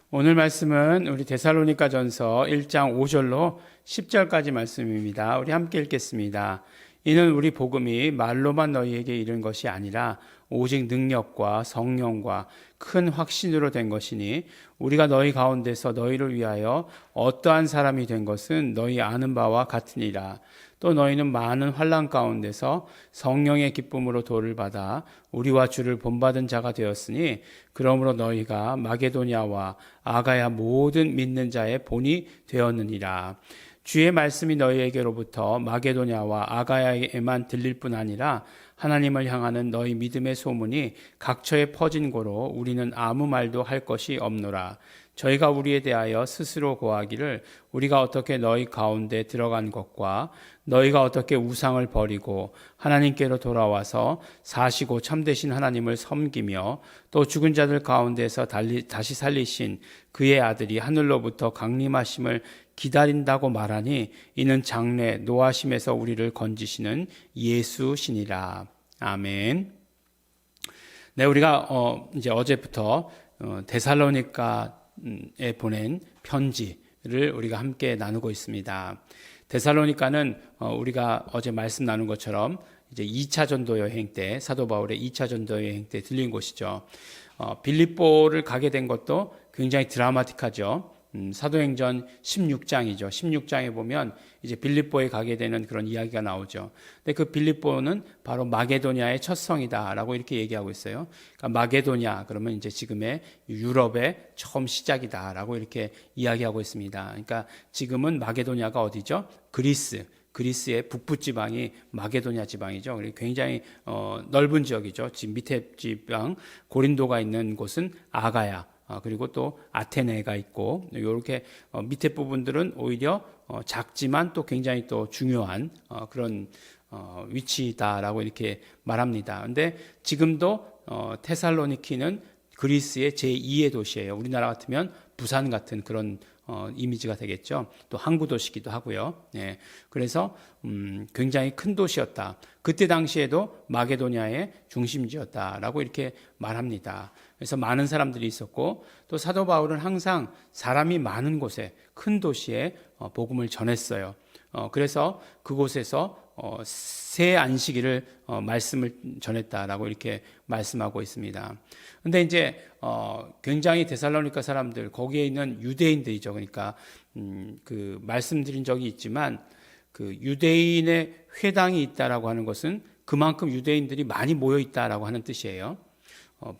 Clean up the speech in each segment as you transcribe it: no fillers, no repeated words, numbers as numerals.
오늘 말씀은 우리 데살로니가전서 1장 5절로 10절까지 말씀입니다. 우리 함께 읽겠습니다. 이는 우리 복음이 말로만 너희에게 이른 것이 아니라 오직 능력과 성령과 큰 확신으로 된 것이니 우리가 너희 가운데서 너희를 위하여 어떠한 사람이 된 것은 너희 아는 바와 같으니라. 또 너희는 많은 환난 가운데서 성령의 기쁨으로 도를 받아 우리와 주를 본받은 자가 되었으니 그러므로 너희가 마게도냐와 아가야 모든 믿는 자의 본이 되었느니라. 주의 말씀이 너희에게로부터 마게도냐와 아가야에만 들릴 뿐 아니라 하나님을 향하는 너희 믿음의 소문이 각처에 퍼진 고로 우리는 아무 말도 할 것이 없노라. 저희가 우리에 대하여 스스로 고하기를 우리가 어떻게 너희 가운데 들어간 것과 너희가 어떻게 우상을 버리고 하나님께로 돌아와서 사시고 참되신 하나님을 섬기며 또 죽은 자들 가운데서 다시 살리신 그의 아들이 하늘로부터 강림하심을 기다린다고 말하니 이는 장래 노하심에서 우리를 건지시는 예수시니라. 아멘. 네, 우리가 이제 어제부터 데살로니가에 보낸 편지를 우리가 함께 나누고 있습니다. 데살로니가는 우리가 어제 말씀 나눈 것처럼 이제 2차 전도 여행 때 사도 바울의 2차 전도 여행 때 들린 곳이죠. 빌립보를 가게 된 것도 굉장히 드라마틱하죠. 사도행전 16장이죠. 16장에 보면 이제 빌립보에 가게 되는 그런 이야기가 나오죠. 근데 그 빌립보는 바로 마게도냐의 첫 성이다라고 이렇게 얘기하고 있어요. 그러니까 마게도냐 그러면 이제 지금의 유럽의 처음 시작이다라고 이렇게 이야기하고 있습니다. 그러니까 지금은 마게도냐가 어디죠? 그리스의 북부 지방이 마게도냐 지방이죠. 굉장히 넓은 지역이죠. 지금 밑에 지방 고린도가 있는 곳은 아가야. 그리고 또 아테네가 있고 이렇게 밑에 부분들은 오히려 작지만 또 굉장히 또 중요한 그런 위치다라고 이렇게 말합니다. 근데 지금도 테살로니키는 그리스의 제2의 도시예요. 우리나라 같으면 부산 같은 그런 이미지가 되겠죠. 또 항구 도시기도 하고요. 예. 그래서 굉장히 큰 도시였다. 그때 당시에도 마게도냐의 중심지였다라고 이렇게 말합니다. 그래서 많은 사람들이 있었고 또 사도 바울은 항상 사람이 많은 곳에 큰 도시에 복음을 전했어요. 그래서 그곳에서 새 안식일을 말씀을 전했다라고 이렇게 말씀하고 있습니다. 근데 이제 굉장히 데살로니가 사람들 거기에 있는 유대인들이죠. 그러니까 그 말씀드린 적이 있지만 그 유대인의 회당이 있다라고 하는 것은 그만큼 유대인들이 많이 모여 있다라고 하는 뜻이에요.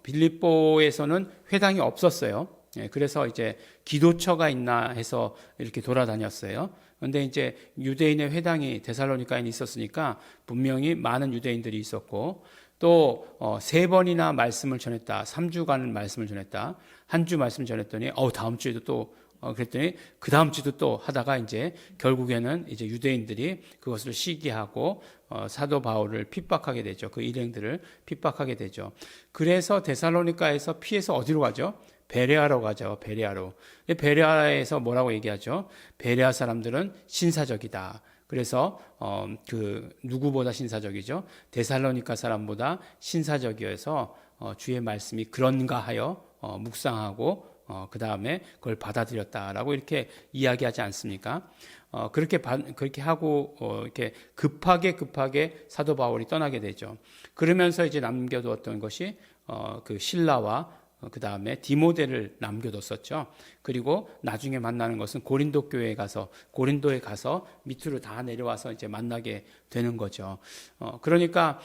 빌립보에서는 회당이 없었어요. 그래서 이제 기도처가 있나 해서 이렇게 돌아다녔어요. 그런데 이제 유대인의 회당이 데살로니가에 있었으니까 분명히 많은 유대인들이 있었고 또 3번이나 말씀을 전했다. 3주간 말씀을 전했다. 한 주 말씀을 전했더니 다음 주에도 또 그랬더니 그 다음 주도 또 하다가 이제 결국에는 이제 유대인들이 그것을 시기하고 사도 바울을 핍박하게 되죠. 그 일행들을 핍박하게 되죠. 그래서 데살로니가에서 피해서 어디로 가죠? 베레아로 가죠. 베레아로. 베레아에서 뭐라고 얘기하죠? 베레아 사람들은 신사적이다. 그래서 그 누구보다 신사적이죠? 데살로니가 사람보다 신사적이어서 주의 말씀이 그런가 하여 묵상하고 그 다음에 그걸 받아들였다라고 이렇게 이야기하지 않습니까? 그렇게 하고 이렇게 급하게 사도 바울이 떠나게 되죠. 그러면서 이제 남겨두었던 것이 그 실라와 그 다음에 디모데를 남겨뒀었죠. 그리고 나중에 만나는 것은 고린도에 가서 밑으로 다 내려와서 이제 만나게 되는 거죠. 그러니까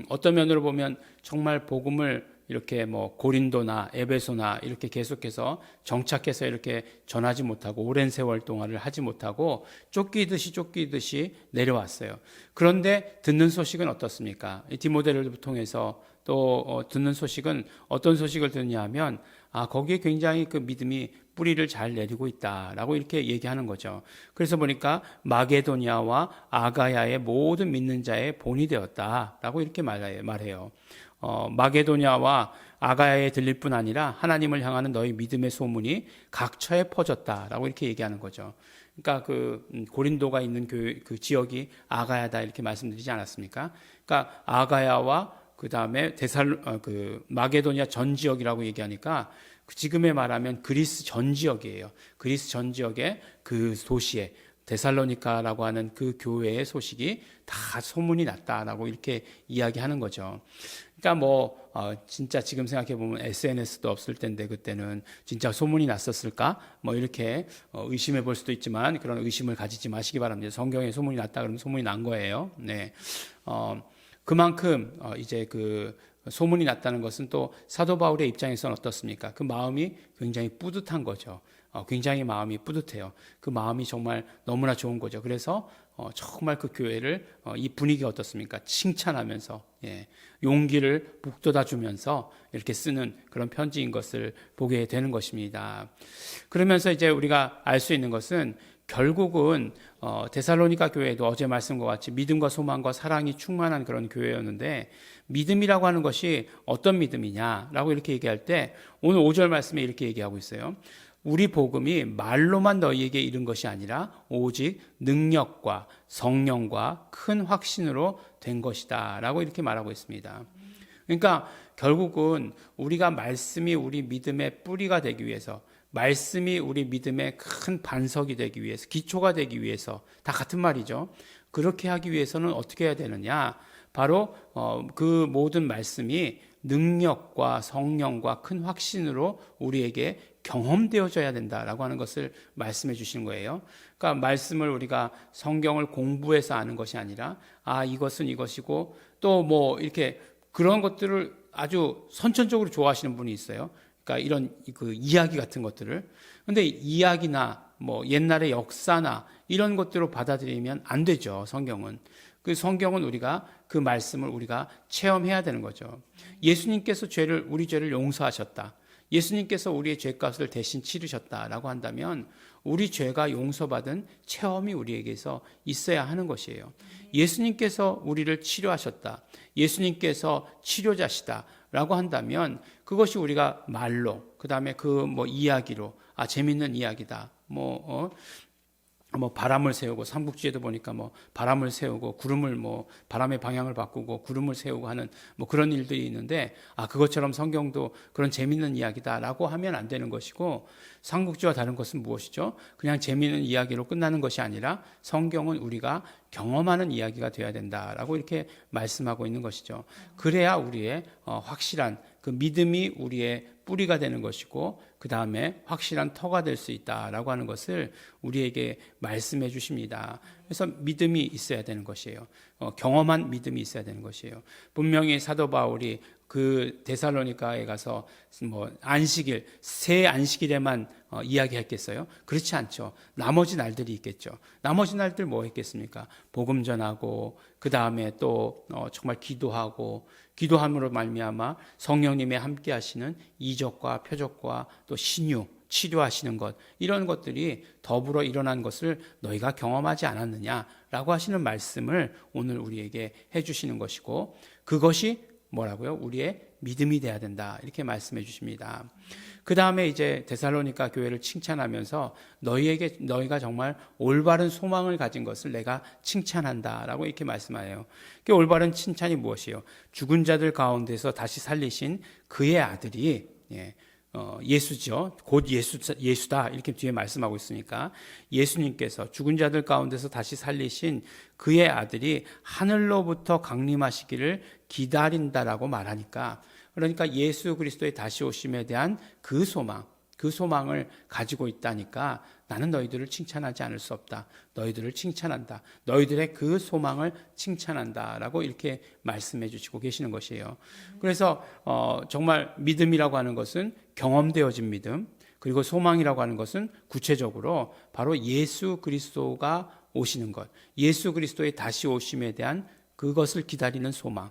어떤 면으로 보면 정말 복음을 이렇게 뭐 고린도나 에베소나 이렇게 계속해서 정착해서 이렇게 전하지 못하고 오랜 세월 동안을 하지 못하고 쫓기듯이 내려왔어요. 그런데 듣는 소식은 어떻습니까? 디모데를 통해서 또 듣는 소식은 어떤 소식을 듣느냐 하면 거기에 굉장히 그 믿음이 뿌리를 잘 내리고 있다라고 이렇게 얘기하는 거죠. 그래서 보니까 마게도냐와 아가야의 모든 믿는 자의 본이 되었다라고 이렇게 말해요. 마게도냐와 아가야에 들릴 뿐 아니라 하나님을 향하는 너희 믿음의 소문이 각처에 퍼졌다라고 이렇게 얘기하는 거죠. 그러니까 그 고린도가 있는 그 지역이 아가야다 이렇게 말씀드리지 않았습니까? 그러니까 아가야와 그 다음에 마게도냐 전 지역이라고 얘기하니까 지금에 말하면 그리스 전 지역이에요. 그리스 전 지역의 그 도시에 데살로니가라고 하는 그 교회의 소식이 다 소문이 났다라고 이렇게 이야기하는 거죠. 그러니까 진짜 지금 생각해 보면 SNS도 없을 텐데 그때는 진짜 소문이 났었을까? 이렇게 의심해 볼 수도 있지만 그런 의심을 가지지 마시기 바랍니다. 성경에 소문이 났다 그러면 소문이 난 거예요. 네. 그만큼 이제 그 소문이 났다는 것은 또 사도 바울의 입장에서는 어떻습니까? 그 마음이 굉장히 뿌듯한 거죠. 굉장히 마음이 뿌듯해요. 그 마음이 정말 너무나 좋은 거죠. 그래서 정말 그 교회를 이 분위기가 어떻습니까? 칭찬하면서 용기를 북돋아 주면서 이렇게 쓰는 그런 편지인 것을 보게 되는 것입니다. 그러면서 이제 우리가 알 수 있는 것은 결국은 데살로니가 교회도 어제 말씀과 같이 믿음과 소망과 사랑이 충만한 그런 교회였는데 믿음이라고 하는 것이 어떤 믿음이냐라고 이렇게 얘기할 때 오늘 5절 말씀에 이렇게 얘기하고 있어요. 우리 복음이 말로만 너희에게 이른 것이 아니라 오직 능력과 성령과 큰 확신으로 된 것이다 라고 이렇게 말하고 있습니다. 그러니까 결국은 우리가 말씀이 우리 믿음의 뿌리가 되기 위해서, 말씀이 우리 믿음의 큰 반석이 되기 위해서, 기초가 되기 위해서, 다 같은 말이죠. 그렇게 하기 위해서는 어떻게 해야 되느냐? 바로 그 모든 말씀이 능력과 성령과 큰 확신으로 우리에게 경험되어져야 된다라고 하는 것을 말씀해 주시는 거예요. 그러니까 말씀을 우리가 성경을 공부해서 아는 것이 아니라 이것은 이것이고 또 이렇게 그런 것들을 아주 선천적으로 좋아하시는 분이 있어요. 그러니까 이런 그 이야기 같은 것들을. 근데 이야기나 옛날의 역사나 이런 것들로 받아들이면 안 되죠. 성경은. 그 성경은 우리가 그 말씀을 우리가 체험해야 되는 거죠. 예수님께서 우리 죄를 용서하셨다. 예수님께서 우리의 죄값을 대신 치르셨다라고 한다면 우리 죄가 용서받은 체험이 우리에게서 있어야 하는 것이에요. 예수님께서 우리를 치료하셨다. 예수님께서 치료자시다라고 한다면 그것이 우리가 말로, 그 다음에 이야기로, 재밌는 이야기다. 바람을 세우고, 삼국지에도 보니까 바람을 세우고, 바람의 방향을 바꾸고, 구름을 세우고 하는 그런 일들이 있는데, 그것처럼 성경도 그런 재밌는 이야기다라고 하면 안 되는 것이고, 삼국지와 다른 것은 무엇이죠? 그냥 재밌는 이야기로 끝나는 것이 아니라 성경은 우리가 경험하는 이야기가 되어야 된다라고 이렇게 말씀하고 있는 것이죠. 그래야 우리의 확실한 그 믿음이 우리의 뿌리가 되는 것이고 그 다음에 확실한 터가 될 수 있다라고 하는 것을 우리에게 말씀해 주십니다. 그래서 믿음이 있어야 되는 것이에요. 경험한 믿음이 있어야 되는 것이에요. 분명히 사도 바울이 그 데살로니가에 가서 안식일, 새 안식일에만 이야기했겠어요? 그렇지 않죠. 나머지 날들이 있겠죠. 나머지 날들 뭐 했겠습니까? 복음 전하고 그 다음에 또 정말 기도함으로 말미암아 성령님의 함께 하시는 이적과 표적과 또 신유, 치료하시는 것, 이런 것들이 더불어 일어난 것을 너희가 경험하지 않았느냐라고 하시는 말씀을 오늘 우리에게 해주시는 것이고 그것이 뭐라고요? 우리의 믿음이 돼야 된다. 이렇게 말씀해 주십니다. 그 다음에 이제 데살로니가 교회를 칭찬하면서 너희가 정말 올바른 소망을 가진 것을 내가 칭찬한다라고 이렇게 말씀하여요. 그 올바른 칭찬이 무엇이에요? 죽은 자들 가운데서 다시 살리신 그의 아들이 예수죠. 곧 예수다. 이렇게 뒤에 말씀하고 있으니까 예수님께서 죽은 자들 가운데서 다시 살리신 그의 아들이 하늘로부터 강림하시기를 기다린다라고 말하니까 그러니까 예수 그리스도의 다시 오심에 대한 그 소망을 가지고 있다니까 나는 너희들을 칭찬하지 않을 수 없다. 너희들을 칭찬한다. 너희들의 그 소망을 칭찬한다라고 이렇게 말씀해 주시고 계시는 것이에요. 그래서 정말 믿음이라고 하는 것은 경험되어진 믿음, 그리고 소망이라고 하는 것은 구체적으로 바로 예수 그리스도가 오시는 것, 예수 그리스도의 다시 오심에 대한 그것을 기다리는 소망,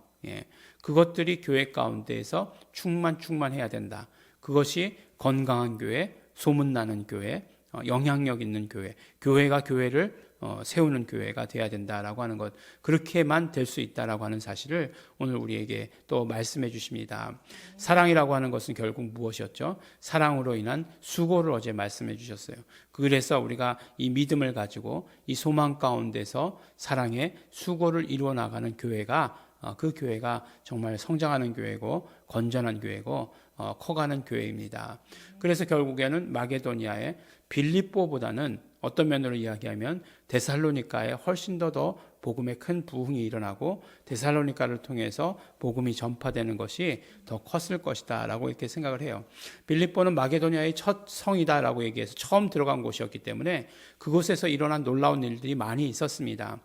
그것들이 교회 가운데에서 충만해야 된다. 그것이 건강한 교회, 소문나는 교회, 영향력 있는 교회, 교회가 교회를 세우는 교회가 돼야 된다라고 하는 것, 그렇게만 될 수 있다라고 하는 사실을 오늘 우리에게 또 말씀해 주십니다. 사랑이라고 하는 것은 결국 무엇이었죠? 사랑으로 인한 수고를 어제 말씀해 주셨어요. 그래서 우리가 이 믿음을 가지고 이 소망 가운데서 사랑의 수고를 이루어 나가는 교회가 그 교회가 정말 성장하는 교회고 건전한 교회고 커가는 교회입니다. 그래서 결국에는 마게도니아의 빌립보보다는 어떤 면으로 이야기하면 데살로니가에 훨씬 더 복음의 큰 부흥이 일어나고 데살로니가를 통해서 복음이 전파되는 것이 더 컸을 것이다 라고 이렇게 생각을 해요. 빌립보는 마게도니아의 첫 성이다라고 얘기해서 처음 들어간 곳이었기 때문에 그곳에서 일어난 놀라운 일들이 많이 있었습니다.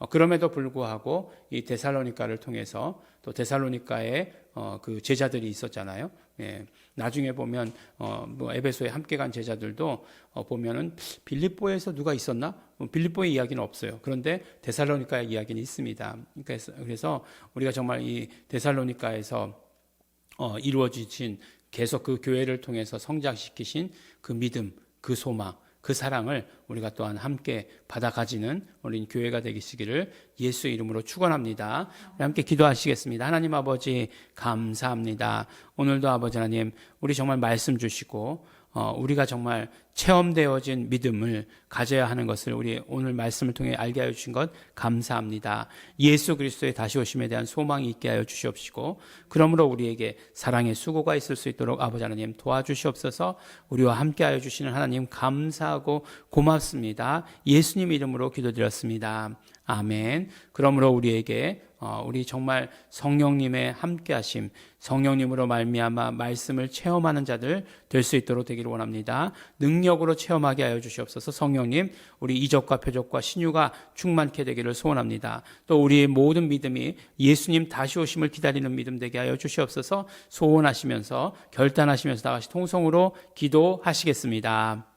그럼에도 불구하고 이 데살로니가를 통해서 또 데살로니가에 그 제자들이 있었잖아요. 예. 나중에 보면 뭐 에베소에 함께 간 제자들도 보면은 빌립보에서 누가 있었나? 빌립보의 이야기는 없어요. 그런데 데살로니가의 이야기는 있습니다. 그래서 우리가 정말 이 데살로니가에서 이루어지신 계속 그 교회를 통해서 성장시키신 그 믿음, 그 소망, 그 사랑을 우리가 또한 함께 받아 가지는 우리 교회가 되시기를 예수의 이름으로 축원합니다. 우리 함께 기도하시겠습니다. 하나님 아버지 감사합니다. 오늘도 아버지 하나님 우리 정말 말씀 주시고 우리가 정말 체험되어진 믿음을 가져야 하는 것을 우리 오늘 말씀을 통해 알게 하여 주신 것 감사합니다. 예수 그리스도의 다시 오심에 대한 소망이 있게 하여 주시옵시고 그러므로 우리에게 사랑의 수고가 있을 수 있도록 아버지 하나님 도와주시옵소서. 우리와 함께 하여 주시는 하나님 감사하고 고맙습니다. 예수님 이름으로 기도드렸습니다. 아멘. 그러므로 우리에게 우리 정말 성령님의 함께하심, 성령님으로 말미암아 말씀을 체험하는 자들 될 수 있도록 되기를 원합니다. 능력으로 체험하게 하여 주시옵소서. 성령님, 우리 이적과 표적과 신유가 충만케 되기를 소원합니다. 또 우리의 모든 믿음이 예수님 다시 오심을 기다리는 믿음 되게 하여 주시옵소서. 소원하시면서 결단하시면서 다 같이 통성으로 기도하시겠습니다.